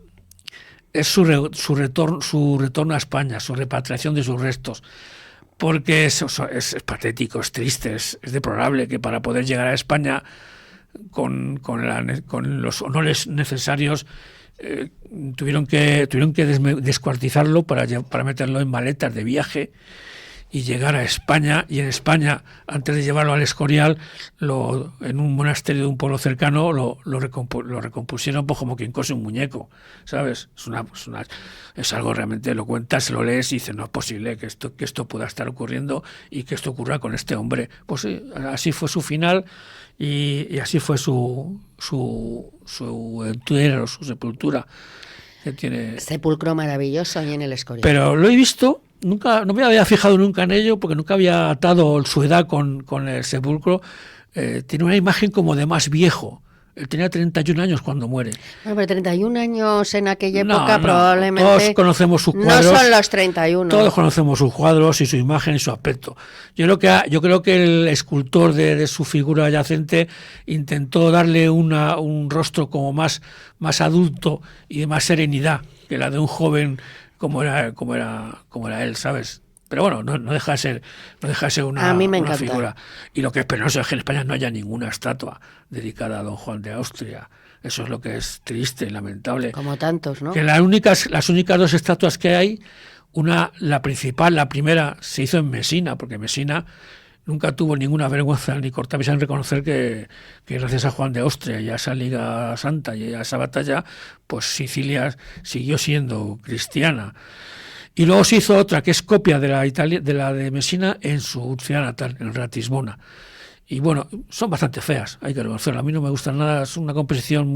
es su retorno a España, su repatriación de sus restos. Porque es patético, es triste, es deplorable que para poder llegar a España con los honores necesarios tuvieron que descuartizarlo para meterlo en maletas de viaje y llegar a España. Y en España, antes de llevarlo al Escorial, en un monasterio de un pueblo cercano, lo recompusieron pues, como quien cose un muñeco, ¿sabes? Es algo realmente, lo cuentas, lo lees y dices, no es posible que esto pueda estar ocurriendo y que esto ocurra con este hombre. Pues sí, así fue su final y así fue su entierro, su sepultura. Que tiene... Sepulcro maravilloso ahí en el Escorial. Pero lo he visto. No me había fijado nunca en ello, porque nunca había atado su edad con el sepulcro. Tiene una imagen como de más viejo. Él tenía 31 años cuando muere. Bueno, pero 31 años en aquella época probablemente... Todos conocemos sus cuadros. No son los 31. Todos conocemos sus cuadros y su imagen y su aspecto. Yo creo que el escultor de su figura yacente intentó darle un rostro como más adulto y de más serenidad que la de un joven como era él, ¿sabes? Pero bueno, no deja de ser una, a mí me una encanta. figura. Y lo que es penoso es que en España no haya ninguna estatua dedicada a don Juan de Austria. Eso es lo que es triste y lamentable. Como tantos, ¿no? Que las únicas dos estatuas que hay, la principal, la primera, se hizo en Mesina, porque Mesina nunca tuvo ninguna vergüenza ni cortapisa en reconocer que gracias a Juan de Austria y a esa Liga Santa y a esa batalla, pues Sicilia siguió siendo cristiana. Y luego se hizo otra que es copia de la de Messina en su ciudad natal, en Ratisbona. Y bueno, son bastante feas, hay que reconocerlo. A mí no me gustan nada, es una composición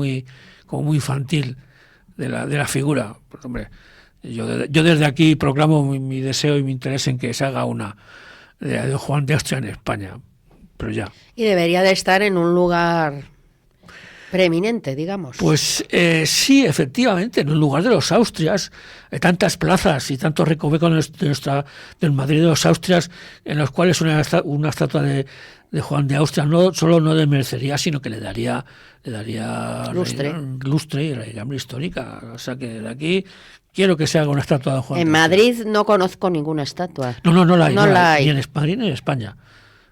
como muy infantil de la figura. Pues, hombre, yo desde aquí proclamo mi deseo y mi interés en que se haga una de Juan de Austria en España, pero ya. Y debería de estar en un lugar preeminente, digamos. Pues sí, efectivamente, en un lugar de los Austrias, hay tantas plazas y tantos recovecos del Madrid de los Austrias, en los cuales una estatua de Juan de Austria no solo no desmerecería, sino que le daría lustre y raigambre histórica. O sea que de aquí quiero que se haga una estatua de Juan En de Austria. Madrid no conozco ninguna estatua. No la hay. No la hay. Ni en Madrid ni en España.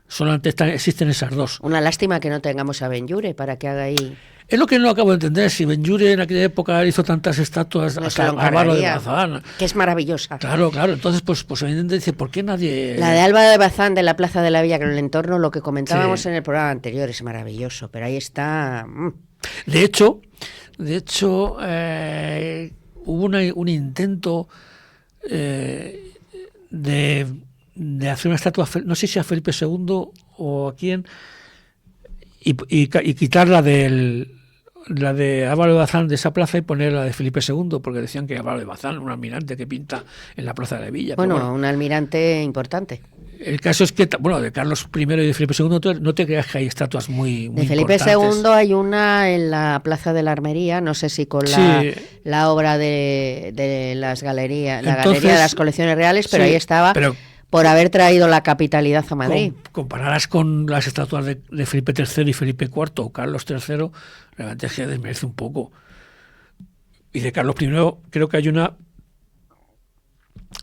Solamente existen esas dos. Una lástima que no tengamos a Benlliure para que haga ahí. Es lo que no acabo de entender, si Benlliure en aquella época hizo tantas estatuas No hasta se lo Álvaro de encargaría, Bazán. que es maravillosa. Claro, entonces pues evidentemente dice, ¿por qué nadie...? La de Álvaro de Bazán de la Plaza de la Villa, que en el entorno, lo que comentábamos Sí. en el programa anterior, es maravilloso, pero ahí está... De hecho, hubo un intento de hacer una estatua, no sé si a Felipe II o a quién, y quitar la de Álvaro de Bazán de esa plaza y poner la de Felipe II, porque decían que Álvaro de Bazán, un almirante que pinta en la Plaza de la Villa. Bueno, un almirante importante. El caso es que, de Carlos I y de Felipe II, no te creas que hay estatuas muy De Felipe importantes. II hay una en la Plaza de la Armería, no sé si con la obra de las galerías, la Entonces, Galería de las Colecciones Reales, pero sí, ahí estaba pero por haber traído la capitalidad a Madrid. Compararás con las estatuas de Felipe III y Felipe IV o Carlos III, realmente es que desmerece un poco. Y de Carlos I creo que hay una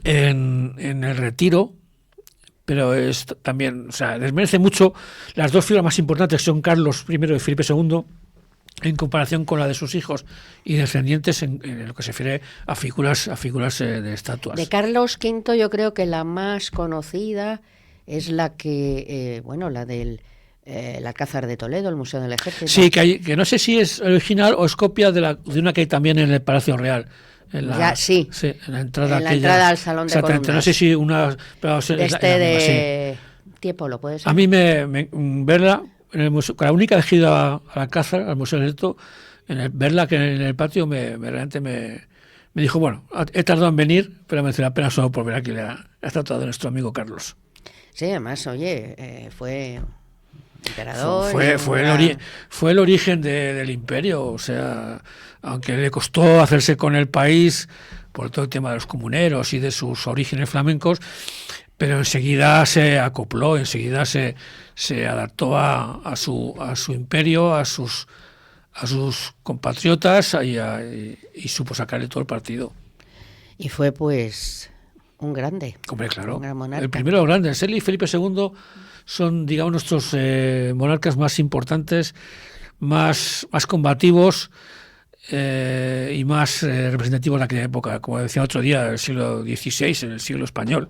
en el Retiro, pero es también, o sea, desmerece mucho las dos figuras más importantes, son Carlos I y Felipe II, en comparación con la de sus hijos y descendientes en lo que se refiere a figuras de estatuas. De Carlos V yo creo que la más conocida es la que, la del Alcázar de Toledo, el Museo del Ejército. Sí, que no sé si es original o es copia de una que hay también en el Palacio Real. En la entrada, entrada al Salón de Columnas. No sé si una... Pero de Tiepolo, ¿puede ser? A mí verla en el museo, con la única vez que he ido a Alcázar, al Museo del Ejército, verla que en el patio realmente me dijo, bueno, he tardado en venir, pero merece la pena solo por ver aquí la estatua de nuestro amigo Carlos. Sí, además, oye, fue emperador. Fue el origen del imperio, o sea, aunque le costó hacerse con el país por todo el tema de los comuneros y de sus orígenes flamencos, pero enseguida se acopló, enseguida se adaptó a su imperio, a sus compatriotas y supo sacarle todo el partido. Y fue pues un grande. Hombre, claro. Un gran monarca. El primero de los grandes. Él y Felipe II son, digamos, nuestros monarcas más importantes, más combativos y más representativos de aquella época. Como decía otro día, el siglo XVI, en el siglo español.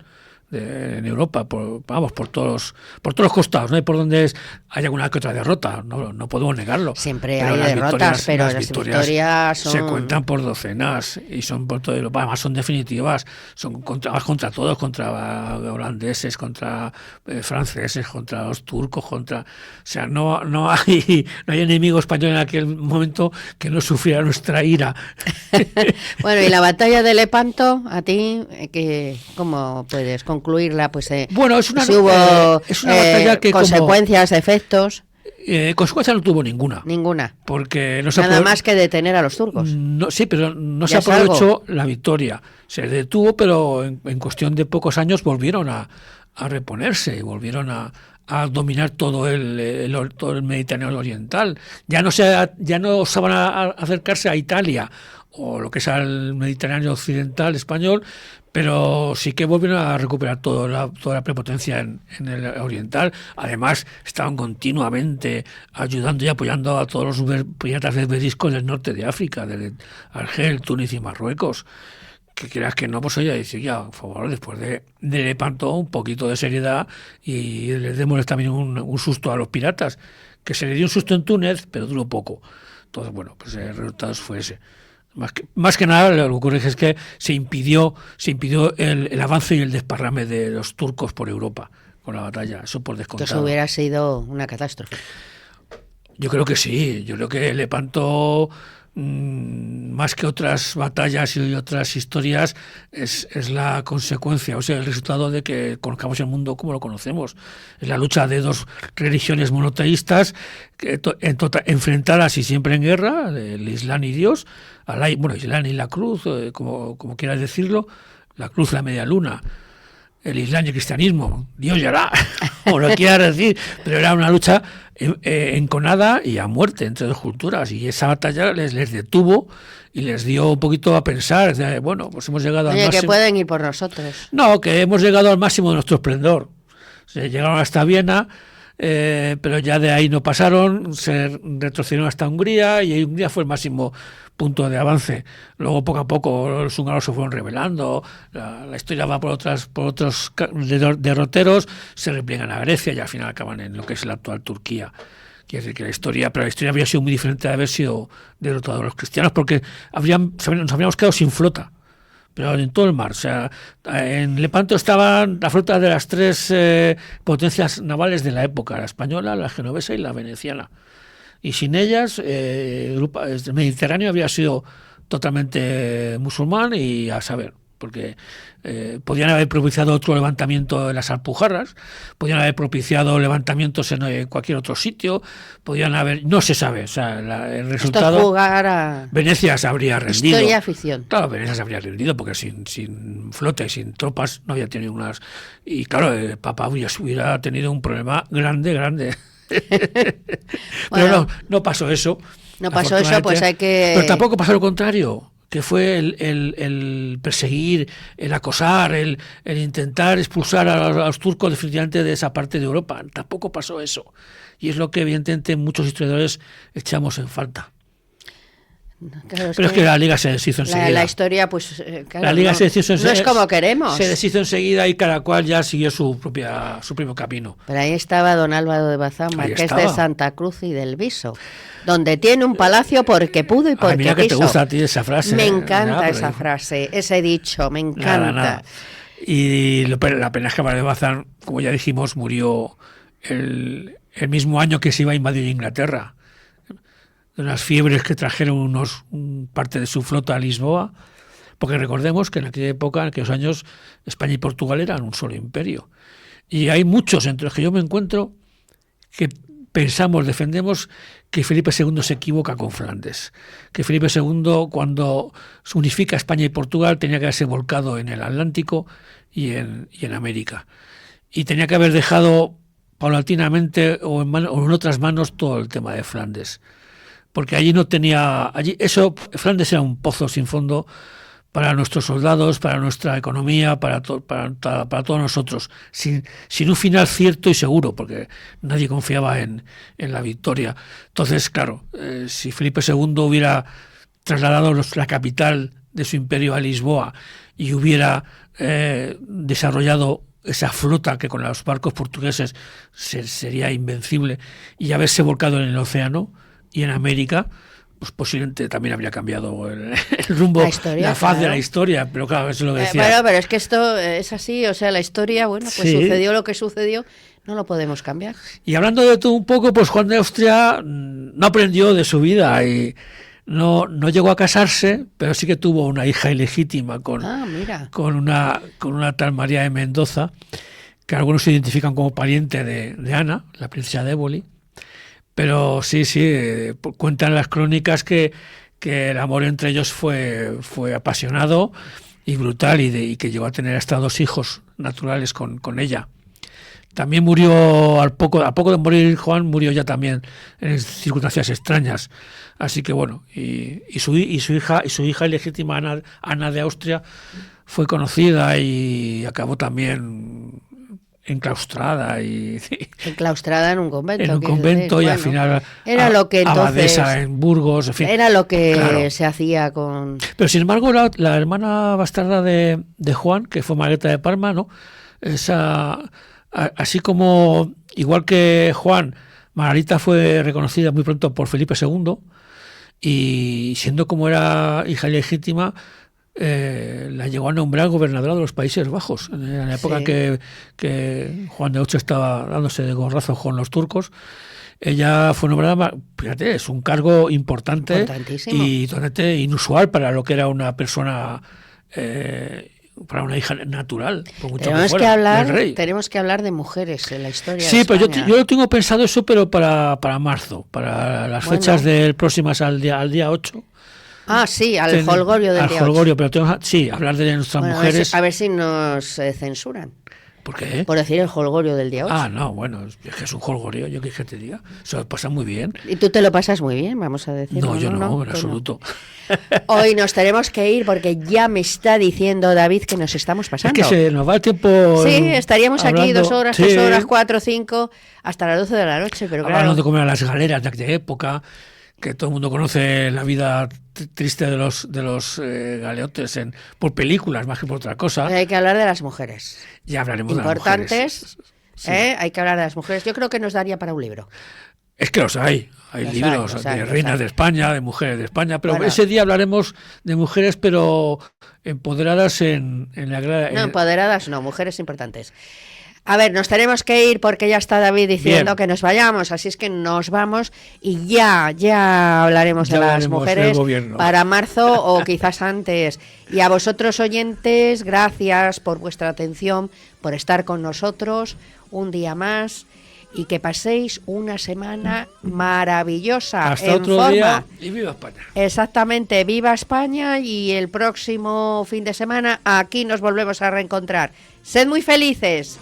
En Europa, por todos los costados, no hay por donde hay alguna que otra derrota, no podemos negarlo. Siempre hay derrotas, pero las victorias son... se cuentan por docenas y son por todo, además son definitivas, son contra todos, contra holandeses, contra franceses, contra los turcos, o sea, no hay enemigo español en aquel momento que no sufriera nuestra ira. Bueno, y la batalla de Lepanto, a ti, ¿cómo puedes concluirla? Pues bueno, es una batalla que consecuencias, efectos. Consecuencias no tuvo ninguna. Porque no se nada más que detener a los turcos. Sí, pero no se aprovechó la victoria. Se detuvo, pero en cuestión de pocos años volvieron a reponerse, volvieron a dominar todo el Mediterráneo oriental. Ya no osaban a acercarse a Italia o lo que es al Mediterráneo occidental español, pero sí que volvieron a recuperar toda la prepotencia en el oriental. Además, estaban continuamente ayudando y apoyando a todos los piratas berberiscos del norte de África, de Argel, Túnez y Marruecos. Que quieras que no, pues ella dice, ya, por favor, después de Lepanto, un poquito de seriedad y les demos también un susto a los piratas, que se le dio un susto en Túnez, pero duró poco. Entonces, bueno, pues el resultado fue ese. Más que nada, lo que ocurre es que se impidió el avance y el desparrame de los turcos por Europa con la batalla. Eso por descontado. Entonces hubiera sido una catástrofe. Yo creo que sí. Yo creo que Lepanto, más que otras batallas y otras historias, es la consecuencia, o sea, el resultado de que conozcamos el mundo como lo conocemos. Es la lucha de dos religiones monoteístas enfrentadas y siempre en guerra, el Islam y Dios, Islam y la cruz, como quieras decirlo, la cruz, la media luna, el Islam y el cristianismo, Dios ya hará, o lo quieras decir, pero era una lucha enconada y a muerte entre dos culturas, y esa batalla les detuvo y les dio un poquito a pensar, bueno, pues hemos llegado al máximo. Que pueden ir por nosotros. No, que hemos llegado al máximo de nuestro esplendor. Llegaron hasta Viena, pero ya de ahí no pasaron, se retrocedieron hasta Hungría, y Hungría fue el máximo punto de avance. Luego poco a poco los húngaros se fueron rebelando, la historia va por otros derroteros, se repliegan a Grecia y al final acaban en lo que es la actual Turquía. Quiere decir que la historia habría sido muy diferente de haber sido derrotados los cristianos, porque nos habríamos quedado sin flota, pero en todo el mar. O sea, en Lepanto estaban la flota de las tres potencias navales de la época: la española, la genovesa y la veneciana. Y sin ellas, el Mediterráneo habría sido totalmente musulmán, y a saber, porque podían haber propiciado otro levantamiento en las Alpujarras, podían haber propiciado levantamientos en cualquier otro sitio, podían haber, no se sabe, o sea, el resultado. Esto es jugar a Venecia se habría rendido. Historia ficción. Claro, Venecia se habría rendido porque sin flota y sin tropas no había tenido unas. Y claro, el Papa hubiera tenido un problema grande. Pero no pasó eso. No pasó eso, pues hay que. Pero tampoco pasó lo contrario, que fue el perseguir, el acosar, el intentar expulsar a los turcos definitivamente de esa parte de Europa. Tampoco pasó eso. Y es lo que evidentemente muchos historiadores echamos en falta. Claro, pero es que la Liga se deshizo enseguida. La historia, pues, claro, la Liga se deshizo enseguida. No es como queremos. Se deshizo enseguida y cada cual ya siguió su propio camino. Pero ahí estaba don Álvaro de Bazán, marqués de Santa Cruz y del Viso, donde tiene un palacio porque pudo y porque mira quiso. Que te gusta a ti esa frase. Me encanta esa frase, ese dicho, me encanta. Nada. Y la pena es que Álvaro de Bazán, como ya dijimos, murió el mismo año que se iba a invadir Inglaterra, de unas fiebres que trajeron parte de su flota a Lisboa, porque recordemos que en aquella época, en aquellos años, España y Portugal eran un solo imperio. Y hay muchos, entre los que yo me encuentro, que defendemos que Felipe II se equivoca con Flandes, que Felipe II, cuando se unifica España y Portugal, tenía que haberse volcado en el Atlántico y en América. Y tenía que haber dejado paulatinamente o en otras manos todo el tema de Flandes. Porque Flandes era un pozo sin fondo para nuestros soldados, para nuestra economía, para todos nosotros, sin un final cierto y seguro, porque nadie confiaba en la victoria. Entonces, claro, si Felipe II hubiera trasladado la capital de su imperio a Lisboa y hubiera desarrollado esa flota que con los barcos portugueses sería invencible, y haberse volcado en el océano y en América, pues posiblemente también habría cambiado el rumbo, la faz de la historia, pero claro, eso lo decía. Pero es que esto es así, o sea, la historia, bueno, pues sí. Sucedió lo que sucedió, no lo podemos cambiar. Y hablando de todo un poco, pues Juan de Austria no aprendió de su vida y no llegó a casarse, pero sí que tuvo una hija ilegítima con una tal María de Mendoza, que algunos se identifican como pariente de Ana, la princesa de Éboli. Pero sí, cuentan las crónicas que el amor entre ellos fue apasionado y brutal, y que llegó a tener hasta 2 hijos naturales con ella. También murió a poco de morir Juan, murió ya también en circunstancias extrañas. Así que bueno, y su hija ilegítima Ana de Austria fue conocida y acabó también enclaustrada en un convento. En un convento, y al final era lo que entonces abadesa en Burgos, en fin. Era lo que se hacía con. Pero sin embargo la hermana bastarda de Juan, que fue Margarita de Parma, ¿no? Así como igual que Juan, Margarita fue reconocida muy pronto por Felipe II, y siendo como era hija ilegítima, la llegó a nombrar gobernadora de los Países Bajos, en la época Sí. que Juan de VIII estaba dándose de gorrazos con los turcos. Ella fue nombrada, fíjate, es un cargo importante Importantísimo. y totalmente inusual para lo que era una persona, para una hija natural, por mucho que fuera, del rey. Tenemos que hablar de mujeres en la historia Sí, de pero España. yo tengo pensado eso, pero para marzo, para las Bueno. fechas del próximas al día 8. Ah, sí, al holgorio del al día holgorio, 8. pero sí, hablar de nuestras Bueno, mujeres. a ver si nos censuran ¿Por qué? por decir el holgorio del día 8. Ah, no, bueno, es que es un holgorio, yo qué que te diga. Se lo pasa muy bien. Y tú te lo pasas muy bien, vamos a decir. No, yo no, en tú absoluto. Hoy nos tenemos que ir porque ya me está diciendo David que nos estamos Es pasando. que se nos va el tiempo. Sí, estaríamos aquí hablando. 2 horas, Sí. 3 horas, 4, 5, hasta las 12 de la noche, pero Hablando claro. de comer a las galeras de aquella época, que todo el mundo conoce la vida triste de los galeotes por películas más que por otra cosa. Hay que hablar de las mujeres. Ya hablaremos de las Importantes. mujeres. Sí. Hay que hablar de las mujeres. Yo creo que nos daría para un libro. Es que los hay. Hay Los libros hay, los hay, de los reinas hay. de España, de mujeres de España, pero Bueno. ese día hablaremos de mujeres, pero empoderadas en la No, empoderadas, no, mujeres importantes. A ver, nos tenemos que ir porque ya está David diciendo Bien. que nos vayamos, así es que nos vamos y ya hablaremos Ya de las hablaremos del mujeres gobierno. para marzo o quizás antes. Y a vosotros oyentes, gracias por vuestra atención, por estar con nosotros un día más y que paséis una semana maravillosa. Hasta en otro forma. día y viva España. Exactamente, viva España y el próximo fin de semana aquí nos volvemos a reencontrar. Sed muy felices.